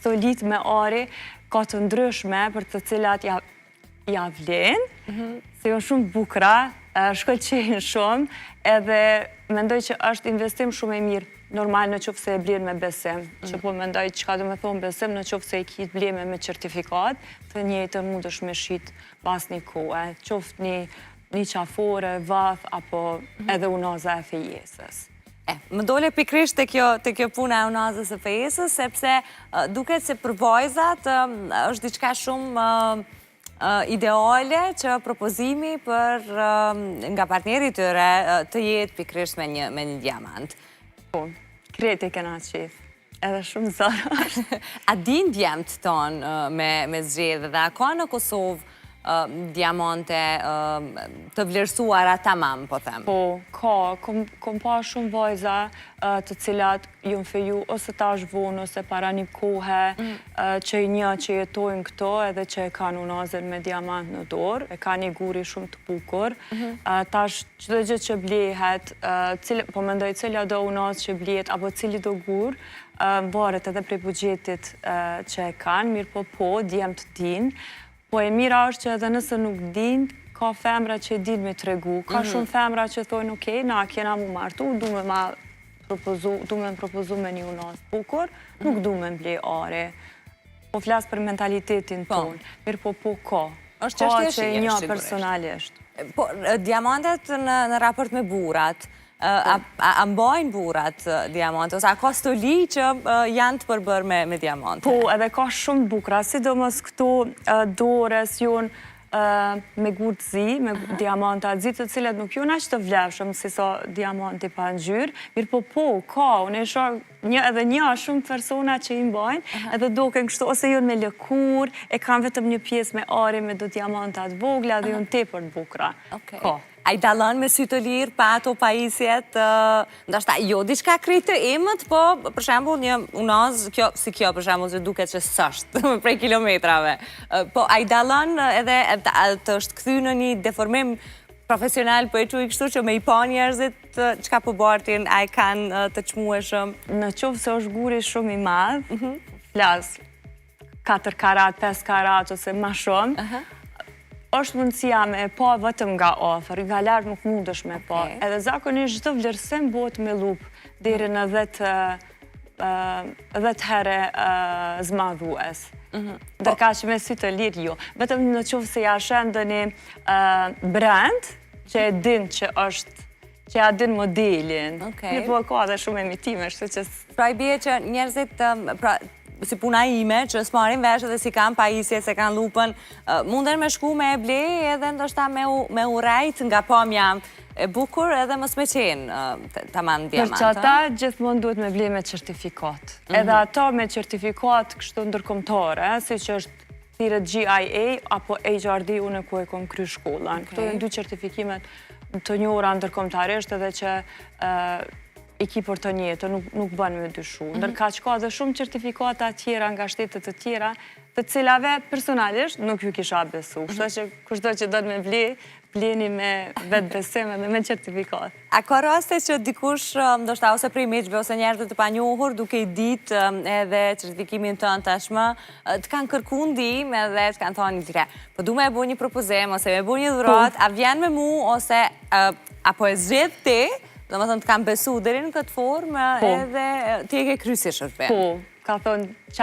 stolit me ari, ka të ndryshme për të cilat ja vlen, se janë shumë bukra, shkëlqejnë shumë, edhe mendoj që është investim shumë e mirë, normal në qoftë se e blen me besim, që po mendoj çka do me thonë besim në qoftë se e ki bleme me certifikat, të njëjtën mund është me shit pas një kohë, qoftë një qafore, vath, apo edhe unaza e fejesës. Më dole pikrisht të kjo puna e unazës e fejesës, sepse duket se për vajzat është diçka shumë ideale që propozimi për nga partneri tyre të jetë pikrisht me një diamant. Po, kreti kena qef, edhe shumë zara është. A din djemt tonë me zgjedhë dhe a ka në Kosovë diamante të vlerësuara tamam, po them? Po, ka, kom pa shumë vajza të cilat ju feju ose tash vonë, ose para një kohe, që që jetojnë këto edhe që e kanë unazën me diamant në dorë, e ka një guri shumë të bukur. Tash çdo gjë që blehet, po mendoj cila do unazë që blehet, apo cili do gur, varet edhe prej buxhetit që e kanë, mirë po, djemt din. Po e mira është që edhe nëse nuk din, ka femra që din me tregu. Ka shumë femra që thonë, okej, na kena mu martu, du me propozu me një unazë bukur, nuk du me mble are. Po flasë për mentalitetin tonë, mirë po ka. Është që është që e një personalisht. Po, diamantet në raport me burat, a mbajnë burat diamante, ose a ka stoli që janë të përbërë me diamante? Po, edhe ka shumë bukra, sidomos këto dores jonë me gurë të zi, me diamanta të zi, të cilat nuk jonë ashtë të vlefshëm si sa diamanti pa ngjyrë, mirë po, ka, unë e shoh edhe një shumë persona që i mbajnë, edhe doken kështu, ose jonë me lëkur, e kanë vetëm një pjesë me ari me do diamantat vogla, dhe jonë tepër bukra. Ka. A i dalën me sy të lirë pa ato pajisjet, ndashta jo diçka kritë të imët, po për shembull një unazë, si kjo për shembull që duket që s'është prej kilometrave, po a i dalën edhe të është kthy në një deformim profesional, po e quaj kështu që me i pa njerëzit çka po bartin, a i kanë të çmueshëm? Në qoftë se është guri shumë i madh, flas 4 karat, 5 karat ose ma shumë, është mundësia me e pa vetëm nga afër, nga lartë nuk mundesh me pa. Edhe zakonisht çdo vlerësim bëhet me lupë, deri në 10 herë zmadhues. Ndërka që me sy të lirë jo. Vetëm në qoftë se ja shen ndonjë brand që e din që është, që ja din modelin. Një po ka dhe shumë emitime, shtu që... Pra i bie që njerëzit, si puna ime, që s'marin vesh edhe si kanë pajisje, se kanë lupën, munden me shku me e ble edhe ndoshta me u rejt nga pamja e bukur edhe mos me qenë tamam diamanta. Për që ata gjithmonë duhet me ble me certifikat. Edhe ata me certifikat kështu ndërkombëtare, si që është thirrë GIA apo HRD, unë ku e kom kry shkollën. Këto janë 2 certifikimet të njohura ndërkombëtarisht edhe që i ki për të njëtë, nuk bën me dyshu. Ndërka që ka dhe shumë certifikata tjera nga shtetet të tjera, të cilave personalisht nuk ju kisha besu. Kështu që kushdo që do të me bleni me vetë besim edhe me certifikat. A ka raste që dikush, ndoshta ose prej miqve ose njerëzve të panjohur, duke i ditë edhe certifikimin tënd tashmë, të kanë kërku ndihmë edhe të kanë thonë, po du me e bu një propozim ose me bu një dhuratë, a vjen me mu ose apo e zgjedh ti, do më thënë të kam besu deri në këtë formë edhe ti e ke krysi shërbim. Po, ka thonë